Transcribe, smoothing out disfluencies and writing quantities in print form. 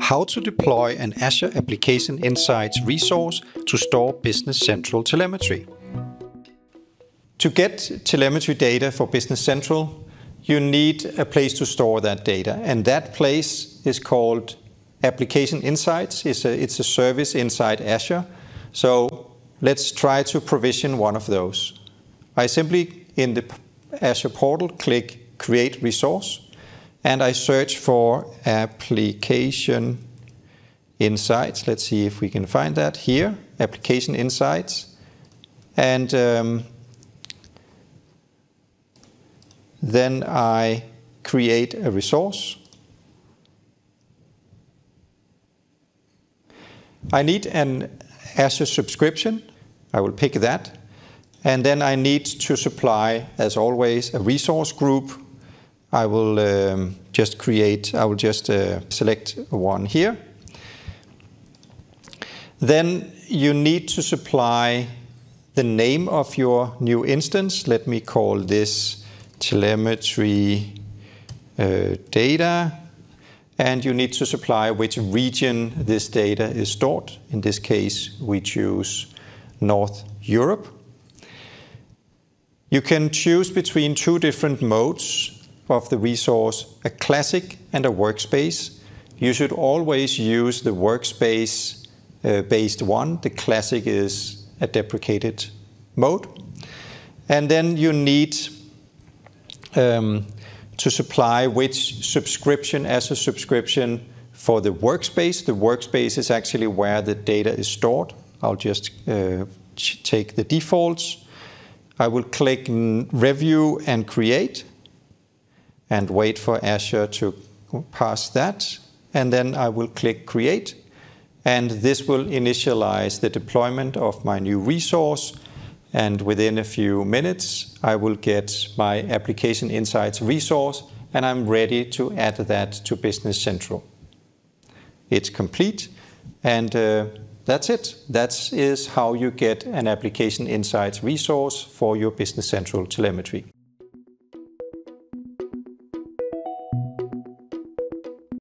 How to deploy an Azure Application Insights resource to store Business Central telemetry. To get telemetry data for Business Central, you need a place to store that data, and that place is called Application Insights. It's a service inside Azure. So let's try to provision one of those. I simply, in the Azure portal, click Create Resource, and I search for Application Insights. Let's see if we can find that here, Application Insights. And then I create a resource. I need an Azure subscription. I will pick that. And then I need to supply, as always, a resource group. I will just select one here. Then you need to supply the name of your new instance. Let me call this telemetry data. And you need to supply which region this data is stored. In this case, we choose North Europe. You can choose between two different modes of the resource, a classic and a workspace. You should always use the workspace based one. The classic is a deprecated mode. And then you need to supply which subscription as a subscription for the workspace. The workspace is actually where the data is stored. I'll just take the defaults. I will click Review and Create and wait for Azure to pass that. And then I will click Create. And this will initialize the deployment of my new resource. And within a few minutes, I will get my Application Insights resource, and I'm ready to add that to Business Central. It's complete, and that's it. That is how you get an Application Insights resource for your Business Central telemetry.